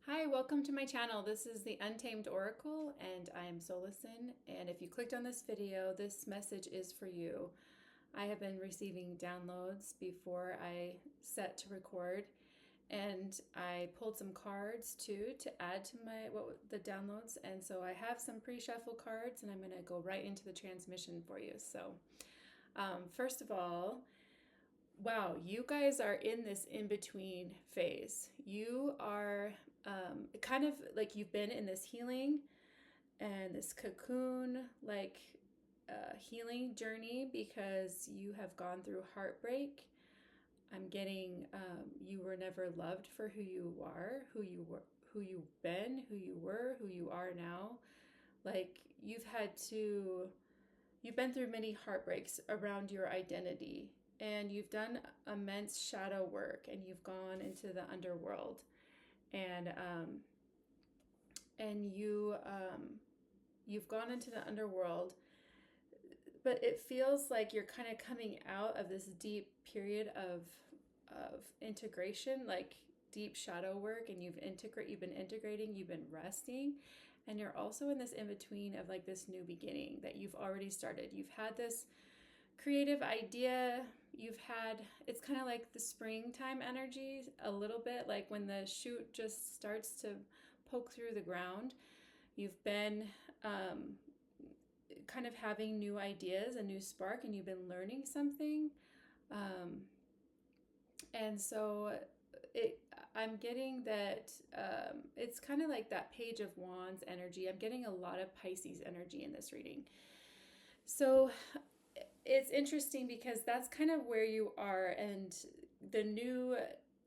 Hi, welcome to my channel. This is the Untamed Oracle and I am Solison. And if you clicked on this video, this message is for you. I have been receiving downloads before I set to record, and I pulled some cards too to add to the downloads. And so I have some pre-shuffle cards and I'm going to go right into the transmission for you. So first of all, wow, you guys are in this in-between phase. You are kind of like you've been in this healing and this cocoon, like healing journey because you have gone through heartbreak. I'm getting you were never loved for who you are, who you've been, who you were, who you are now. Like you've been through many heartbreaks around your identity, and you've done immense shadow work, and you've gone into the underworld, and you've gone into the underworld, but it feels like you're kind of coming out of this deep period of integration, like deep shadow work, and you've been integrating, you've been resting, and you're also in this in between of like this new beginning that you've already started. You've had this creative idea, it's kind of like the springtime energy, a little bit like when the shoot just starts to poke through the ground. You've been kind of having new ideas, a new spark, and you've been learning something. And so I'm getting that it's kind of like that Page of Wands energy. I'm getting a lot of Pisces energy in this reading. So it's interesting because that's kind of where you are, and the new,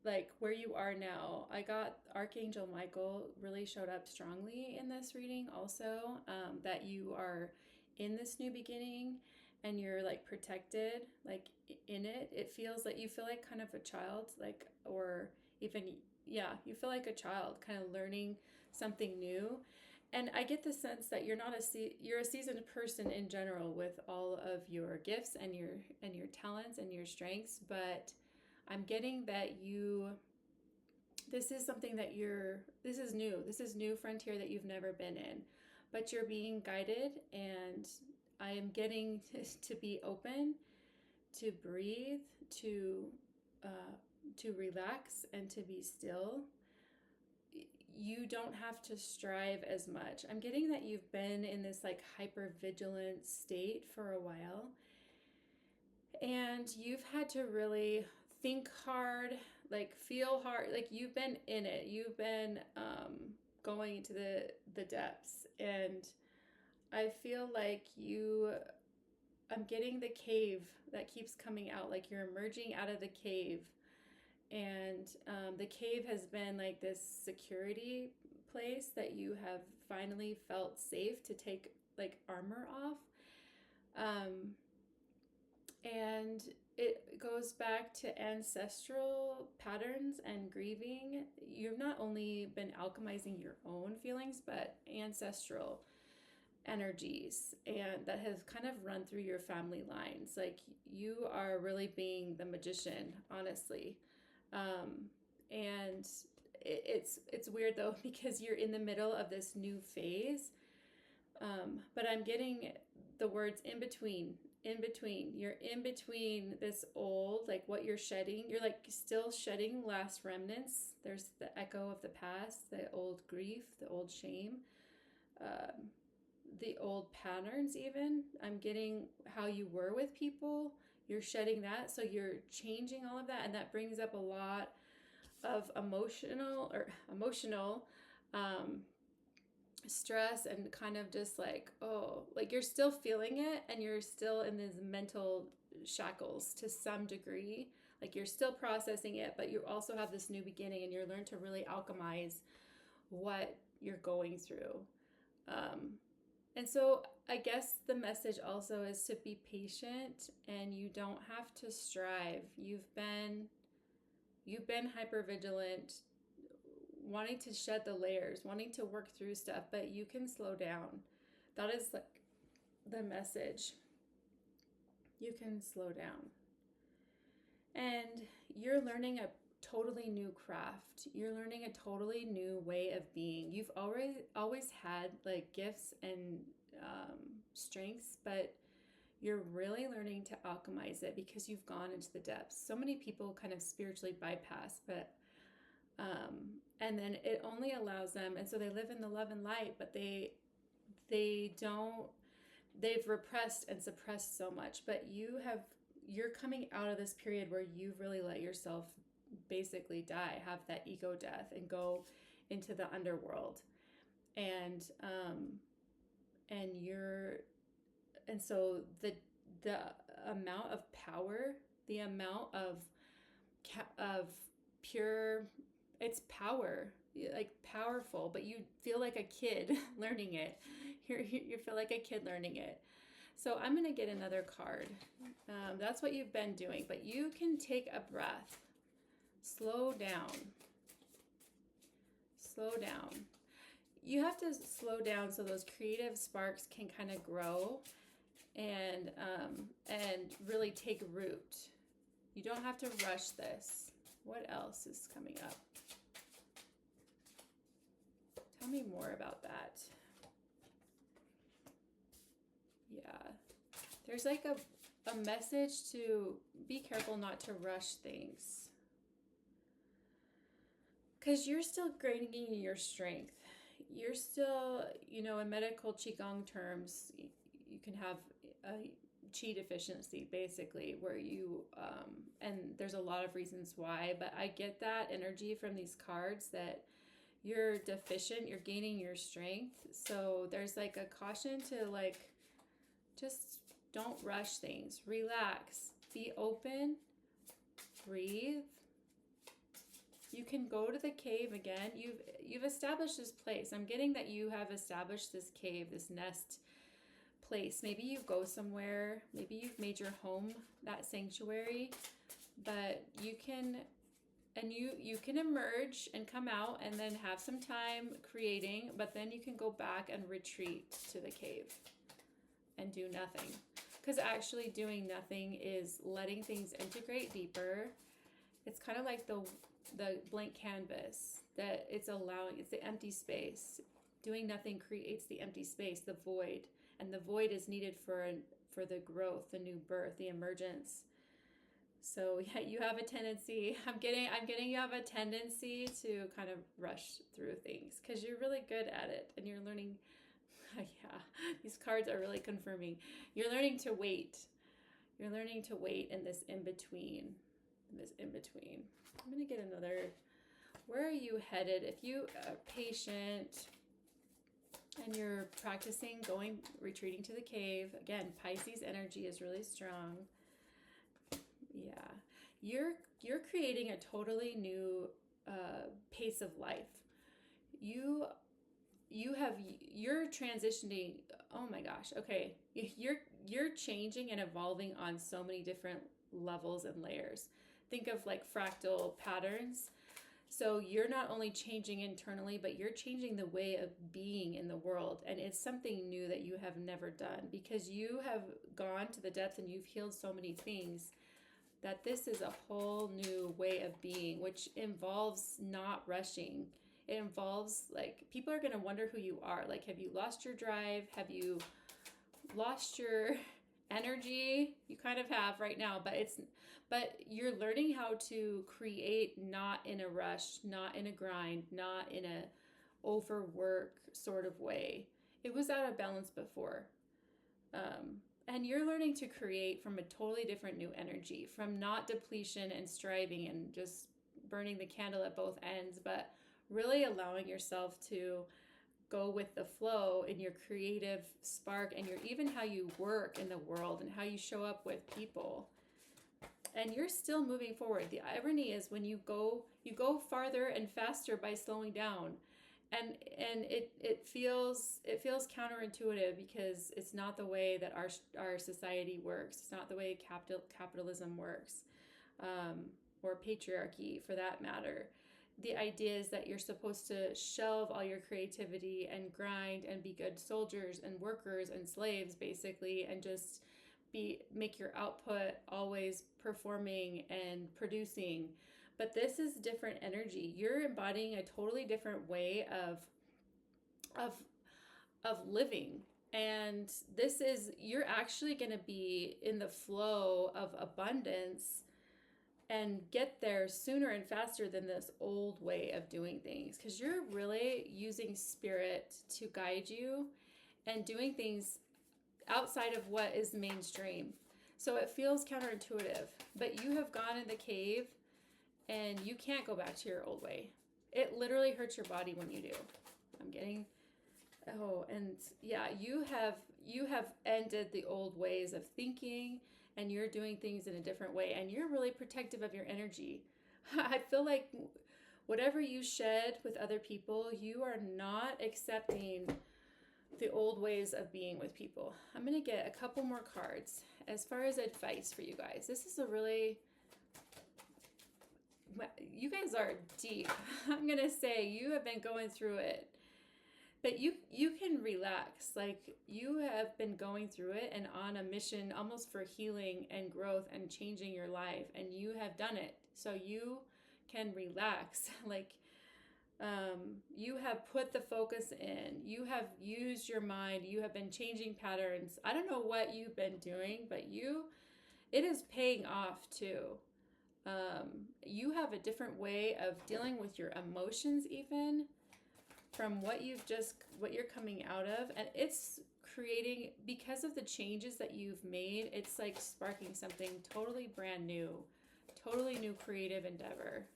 like where you are now. I got Archangel Michael really showed up strongly in this reading also, that you are in this new beginning and you're like protected, like in it. It feels like you feel like kind of a child, like, or even, yeah, you feel like a child kind of learning something new. And I get the sense that you're a seasoned person in general with all of your gifts and your talents and your strengths, but I'm getting that this is something that this is new. This is new frontier that you've never been in, but you're being guided, and I am getting to be open, to breathe, to relax, and to be still. You don't have to strive as much. I'm getting that you've been in this like hyper vigilant state for a while, and you've had to really think hard, like feel hard, like you've been in it. You've been going into the depths, and I feel like I'm getting the cave that keeps coming out, like you're emerging out of the cave. And the cave has been like this security place that you have finally felt safe to take like armor off. And it goes back to ancestral patterns and grieving. You've not only been alchemizing your own feelings, but ancestral energies, and that has kind of run through your family lines. Like you are really being the magician, honestly. And it's weird though because you're in the middle of this new phase, but I'm getting the words in between. You're in between this old, like what you're shedding. You're like still shedding last remnants. There's the echo of the past, the old grief, the old shame, the old patterns. Even I'm getting how you were with people. You're shedding that, so you're changing all of that, and that brings up a lot of emotional stress, and kind of just like, oh, like you're still feeling it, and you're still in these mental shackles to some degree. Like you're still processing it, but you also have this new beginning, and you're learning to really alchemize what you're going through. And so I guess the message also is to be patient, and you don't have to strive. You've been hypervigilant, wanting to shed the layers, wanting to work through stuff, but you can slow down. That is like the message. You can slow down. And you're learning a totally new craft. You're learning a totally new way of being. You've always had like gifts and strengths, but you're really learning to alchemize it because you've gone into the depths. So many people kind of spiritually bypass, but and then it only allows them, and so they live in the love and light, but they don't, they've repressed and suppressed so much. But you're coming out of this period where you've really let yourself basically die, have that ego death, and go into the underworld. And and so the amount of power, the amount of pure, it's power, like powerful, but you feel like a kid learning it. You feel like a kid learning it. So I'm going to get another card. That's what you've been doing, but you can take a breath. Slow down. Slow down. You have to slow down so those creative sparks can kind of grow and really take root. You don't have to rush this. What else is coming up? Tell me more about that. Yeah. There's like a message to be careful not to rush things. Because you're still gaining your strength. You're still, in medical Qigong terms, you can have a Qi deficiency, basically, where you, and there's a lot of reasons why, but I get that energy from these cards that you're deficient, you're gaining your strength. So there's like a caution to like, just don't rush things. Relax, be open, breathe. You can go to the cave again. You've established this place. I'm getting that you have established this cave, this nest place. Maybe you go somewhere. Maybe you've made your home that sanctuary. But you can emerge and come out and then have some time creating. But then you can go back and retreat to the cave and do nothing. Because actually doing nothing is letting things integrate deeper. It's kind of like the blank canvas that it's the empty space. Doing nothing creates the empty space, the void, and the void is needed for the growth, the new birth, the emergence. So yeah, you have a tendency, I'm getting you have a tendency to kind of rush through things because you're really good at it and you're learning. Yeah, these cards are really confirming. You're learning to wait. You're learning to wait in this in-between. I'm going to get another. Where are you headed? If you are patient and you're practicing retreating to the cave, again, Pisces energy is really strong. Yeah. You're creating a totally new pace of life. You're transitioning. Oh my gosh. Okay. You're changing and evolving on so many different levels and layers. Think of like fractal patterns. So you're not only changing internally, but you're changing the way of being in the world. And it's something new that you have never done because you have gone to the depths and you've healed so many things that this is a whole new way of being, which involves not rushing. It involves like, people are going to wonder who you are. Like, have you lost your drive? Have you lost your energy? You kind of have right now, but you're learning how to create not in a rush, not in a grind, not in a overwork sort of way. It was out of balance before. And you're learning to create from a totally different new energy, from not depletion and striving and just burning the candle at both ends, but really allowing yourself to go with the flow in your creative spark and even how you work in the world and how you show up with people. And you're still moving forward. The irony is when you go farther and faster by slowing down. And it feels counterintuitive because it's not the way that our society works. It's not the way capitalism works, or patriarchy for that matter. The idea is that you're supposed to shelve all your creativity and grind and be good soldiers and workers and slaves, basically, and just make your output always performing and producing. But this is different energy. You're embodying a totally different way of living. And this is, you're actually going to be in the flow of abundance and get there sooner and faster than this old way of doing things, because you're really using spirit to guide you and doing things outside of what is mainstream. So it feels counterintuitive, but you have gone in the cave and you can't go back to your old way. It literally hurts your body when you do. I'm getting, oh, and yeah, you have ended the old ways of thinking, and you're doing things in a different way, and you're really protective of your energy. I feel like whatever you shed with other people, you are not accepting the old ways of being with people. I'm going to get a couple more cards as far as advice for you guys. This is a really, you guys are deep. I'm going to say you have been going through it. But you can relax. Like, you have been going through it and on a mission almost for healing and growth and changing your life, and you have done it. So you can relax. Like, you have put the focus in. You have used your mind. You have been changing patterns. I don't know what you've been doing, but it is paying off too. You have a different way of dealing with your emotions, even from what you're coming out of, and it's creating, because of the changes that you've made, it's like sparking something totally brand new, totally new creative endeavor.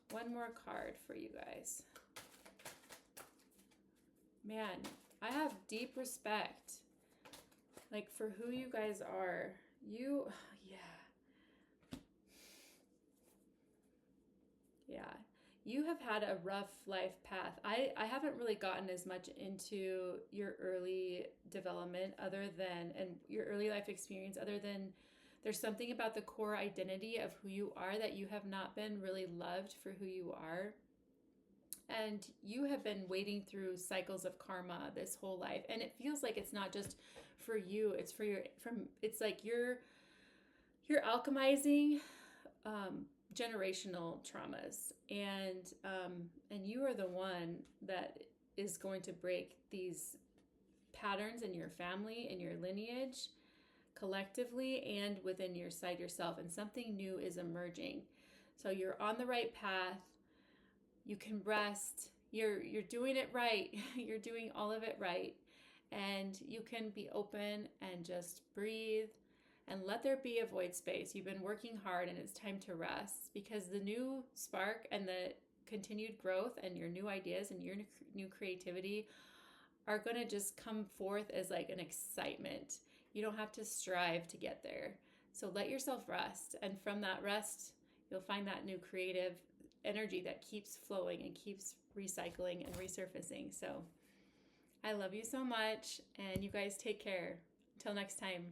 One more card for you guys. Man, I have deep respect, like, for who you guys are. You have had a rough life path. I haven't really gotten as much into your early development and your early life experience, other than there's something about the core identity of who you are that you have not been really loved for who you are. And you have been wading through cycles of karma this whole life. And it feels like it's not just for you, it's it's like you're alchemizing generational traumas, and you are the one that is going to break these patterns in your family, in your lineage, collectively, and within yourself, and something new is emerging. So you're on the right path. You can rest. You're doing it right. You're doing all of it right, and you can be open and just breathe and let there be a void space. You've been working hard, and it's time to rest, because the new spark and the continued growth and your new ideas and your new creativity are going to just come forth as like an excitement. You don't have to strive to get there. So let yourself rest. And from that rest, you'll find that new creative energy that keeps flowing and keeps recycling and resurfacing. So I love you so much, and you guys take care. Until next time.